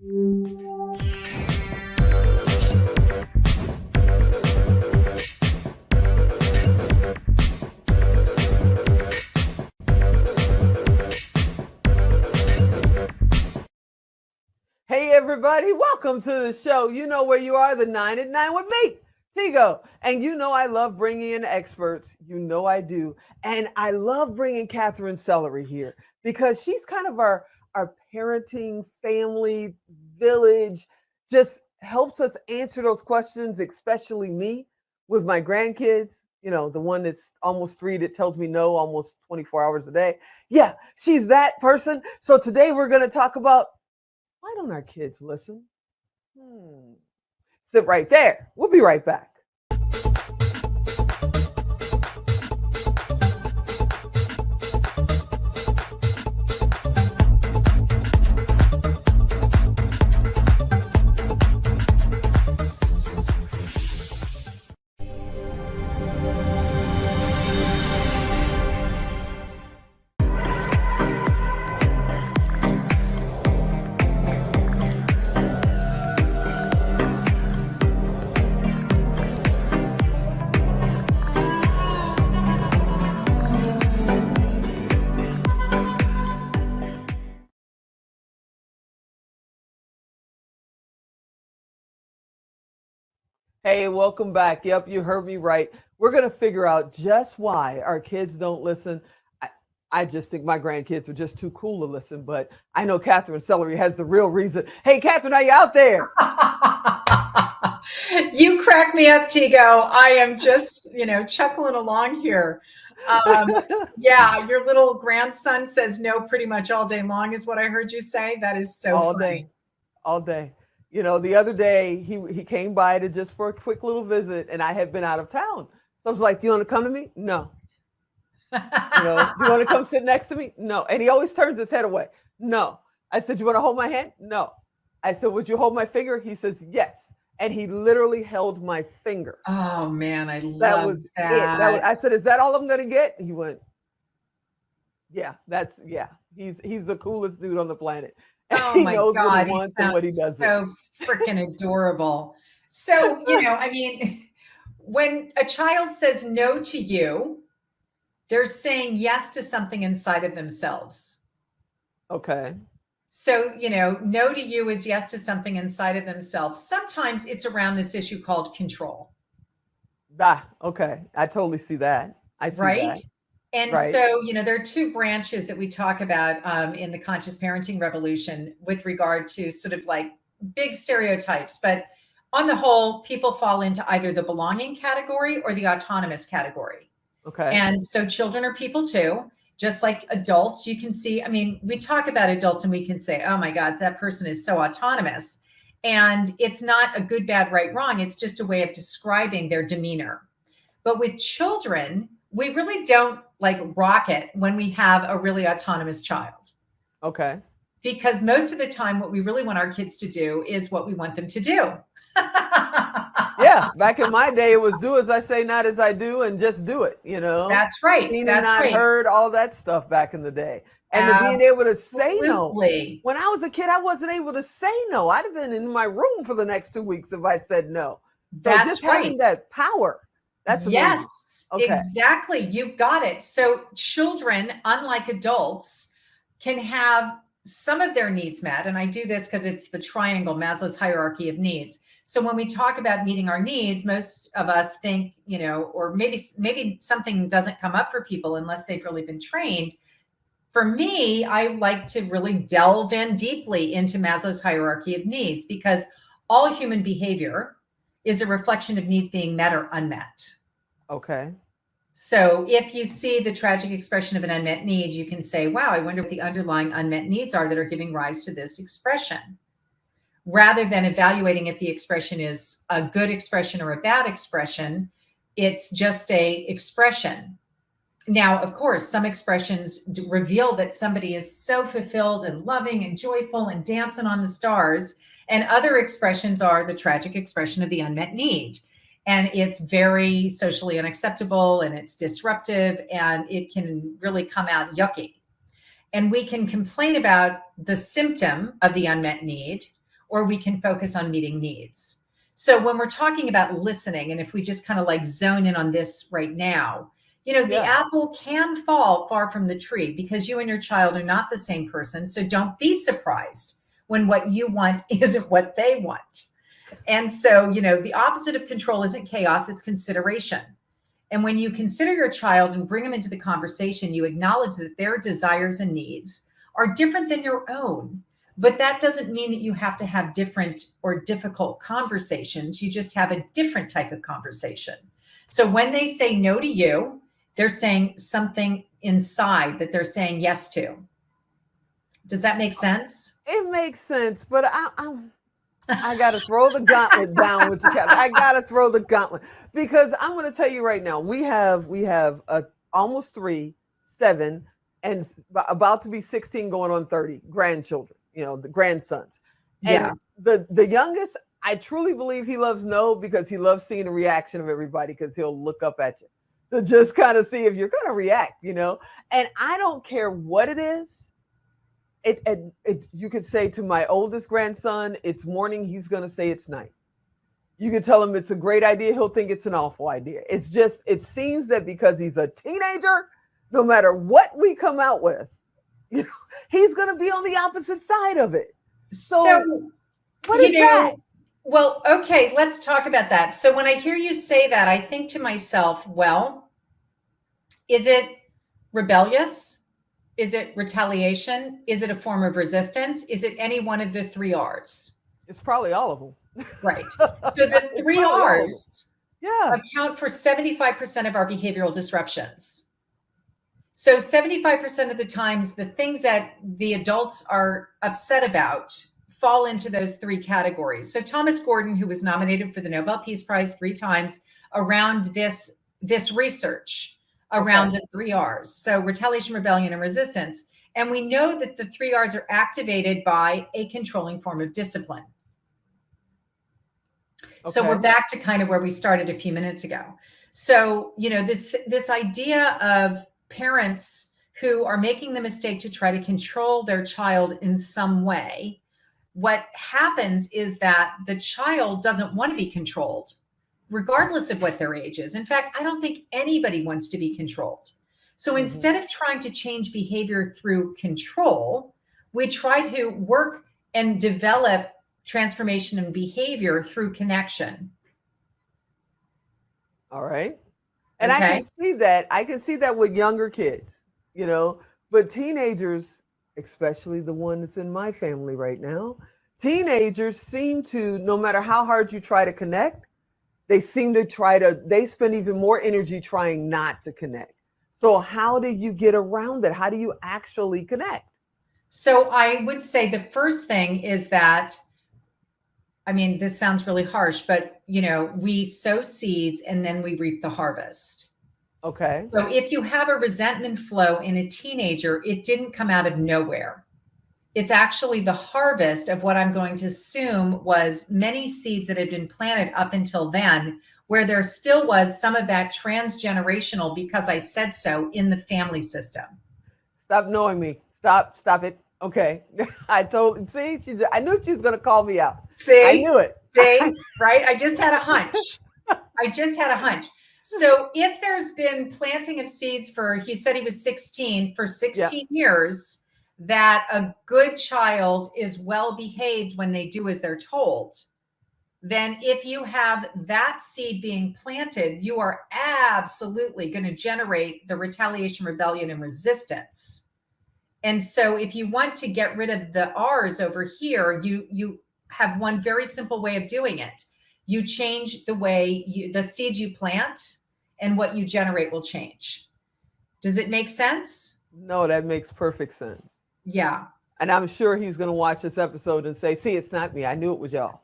Hey everybody, welcome to the show. You know where you are, the 9 at 9 with me, Tigo. And you know I love bringing in experts. You know I do. And I love bringing Katherine Sellery here because she's kind of our parenting, family, village, just helps us answer those questions, especially me with my grandkids. You know, the one that's almost 3 that tells me no almost 24 hours a day. Yeah, she's that person. So today we're going to talk about, why don't our kids listen? Sit right there. We'll be right back. Hey, welcome back. Yep, you heard me right. We're going to figure out just why our kids don't listen. I just think my grandkids are just too cool to listen, but I know Katherine Sellery has the real reason. Hey, Katherine, are you out there? You crack me up, Tigo. I am just, chuckling along here. Yeah, your little grandson says no pretty much all day long is what I heard you say. That is so all funny. day, all day. You know, the other day he came by to just for a quick little visit, and I had been out of town. So I was like, "You want to come to me?" No. Do you want to come sit next to me? No. And he always turns his head away. No. I said, "You want to hold my hand?" No. I said, "Would you hold my finger?" He says, "Yes." And he literally held my finger. Oh man, I love that. Was it. I said, "Is that all I'm going to get?" He went, "Yeah, he's the coolest dude on the planet." Oh he my knows God, what he wants and what he doesn't. So freaking adorable. So, when a child says no to you, they're saying yes to something inside of themselves. Okay. So, no to you is yes to something inside of themselves. Sometimes it's around this issue called control. Okay. I totally see that. I see right? that. And Right. so, there are two branches that we talk about in the conscious parenting revolution with regard to sort of like big stereotypes. But on the whole, people fall into either the belonging category or the autonomous category. Okay. And so children are people too, just like adults. You can see, we talk about adults and we can say, oh my God, that person is so autonomous. And it's not a good, bad, right, wrong. It's just a way of describing their demeanor. But with children, we really don't like rock it when we have a really autonomous child. Okay. Because most of the time, what we really want our kids to do is what we want them to do. Yeah. Back in my day, it was do as I say, not as I do, and just do it, That's right. Seen That's and not right. heard, all that stuff back in the day. And to being able to say no. When I was a kid, I wasn't able to say no. I'd have been in my room for the next 2 weeks if I said no. So just having that power. That's amazing. Yes, okay. Exactly. You've got it. So children, unlike adults, can have some of their needs met. And I do this because it's the triangle, Maslow's hierarchy of needs. So when we talk about meeting our needs, most of us think, or maybe something doesn't come up for people unless they've really been trained. For me, I like to really delve in deeply into Maslow's hierarchy of needs because all human behavior is a reflection of needs being met or unmet. Okay. So if you see the tragic expression of an unmet need, you can say, wow, I wonder what the underlying unmet needs are that are giving rise to this expression. Rather than evaluating if the expression is a good expression or a bad expression, it's just a expression. Now, of course, some expressions reveal that somebody is so fulfilled and loving and joyful and dancing on the stars. And other expressions are the tragic expression of the unmet need. And it's very socially unacceptable and it's disruptive and it can really come out yucky. And we can complain about the symptom of the unmet need, or we can focus on meeting needs. So when we're talking about listening, and if we just kind of like zone in on this right now, the apple can fall far from the tree because you and your child are not the same person. So don't be surprised when what you want isn't what they want. And so, the opposite of control isn't chaos, it's consideration. And when you consider your child and bring them into the conversation, you acknowledge that their desires and needs are different than your own. But that doesn't mean that you have to have different or difficult conversations. You just have a different type of conversation. So when they say no to you, they're saying something inside that they're saying yes to. Does that make sense? It makes sense, but I got to throw the gauntlet down with you, Kathy. I got to throw the gauntlet because I'm going to tell you right now. We have almost 3, 7, and about to be 16, going on 30 grandchildren. The grandsons. Yeah. And the youngest, I truly believe he loves no because he loves seeing the reaction of everybody because he'll look up at you to just kind of see if you're going to react. And I don't care what it is. You could say to my oldest grandson, it's morning. He's going to say it's night. You could tell him it's a great idea. He'll think it's an awful idea. It's just, it seems that because he's a teenager, no matter what we come out with, he's going to be on the opposite side of it. So what is that? Well, okay, let's talk about that. So when I hear you say that, I think to myself, well, is it rebellious? Is it retaliation? Is it a form of resistance? Is it any one of the 3 R's? It's probably all of them. Right. So the 3 R's account for 75% of our behavioral disruptions. So 75% of the times, the things that the adults are upset about fall into those 3 categories. So Thomas Gordon, who was nominated for the Nobel Peace Prize 3 times around this research around the 3 R's. So retaliation, rebellion, and resistance. And we know that the 3 R's are activated by a controlling form of discipline. Okay. So we're back to kind of where we started a few minutes ago. So, this idea of parents who are making the mistake to try to control their child in some way, what happens is that the child doesn't want to be controlled, regardless of what their age is. In fact, I don't think anybody wants to be controlled. So instead of trying to change behavior through control, we try to work and develop transformation in behavior through connection. All right. And okay. I can see that with younger kids, but teenagers, especially the one that's in my family right now, teenagers seem to, no matter how hard you try to connect, they seem to they spend even more energy trying not to connect. So how do you get around it? How do you actually connect? So I would say the first thing is that, this sounds really harsh, but we sow seeds and then we reap the harvest. Okay. So if you have a resentment flow in a teenager, it didn't come out of nowhere. It's actually the harvest of what I'm going to assume was many seeds that had been planted up until then, where there still was some of that transgenerational because I said so in the family system. Stop knowing me. Stop it. Okay. I knew she was going to call me out. See? I knew it. See? Right? I just had a hunch. So if there's been planting of seeds he said he was 16, for 16 years, that a good child is well behaved when they do as they're told, then if you have that seed being planted, you are absolutely going to generate the retaliation, rebellion, and resistance. And so if you want to get rid of the R's over here, you have one very simple way of doing it. You change the way the seeds you plant, and what you generate will change. Does it make sense? No, that makes perfect sense. Yeah. And I'm sure he's going to watch this episode and say, see, it's not me. I knew it was y'all.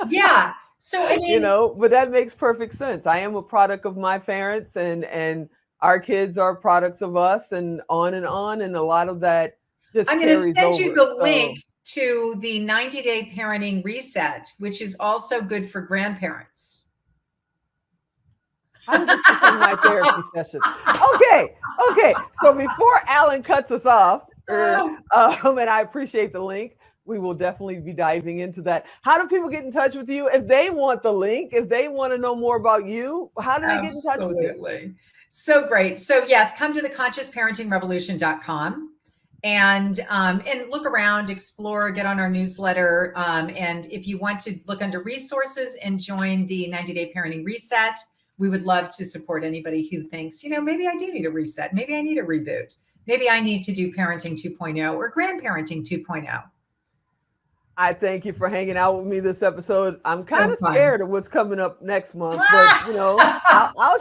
Yeah. So, but that makes perfect sense. I am a product of my parents, and our kids are products of us, and on. And a lot of that just I'm carries over. going to send you the link to the 90-day parenting reset, which is also good for grandparents. I'm just in my therapy session. Okay. So before Alan cuts us off, and I appreciate the link, We will definitely be diving into that. How do people get in touch with you? If they want the link, if they want to know more about you, how do they get in touch with you? Absolutely. So great. So yes, come to the consciousparentingrevolution.com and look around, explore, get on our newsletter. And if you want to look under resources and join the 90-day parenting reset, we would love to support anybody who thinks, maybe I do need a reset. Maybe I need a reboot. Maybe I need to do parenting 2.0 or grandparenting 2.0. I thank you for hanging out with me this episode. I'm kind of fun. scared of what's coming up next month, but I'll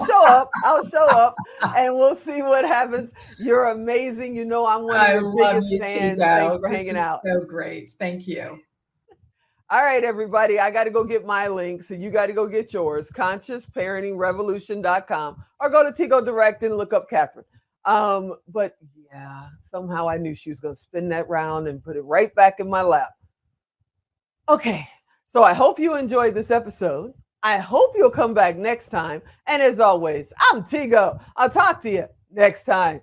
show up. I'll show up, and we'll see what happens. You're amazing. I'm one of your biggest fans. Thanks for hanging out. So great. Thank you. All right, everybody. I got to go get my link, so you got to go get yours. ConsciousParentingRevolution.com, or go to Tigo Direct and look up Katherine. But yeah, somehow I knew she was going to spin that round and put it right back in my lap. Okay, so I hope you enjoyed this episode. I hope you'll come back next time. And as always, I'm Tigo. I'll talk to you next time.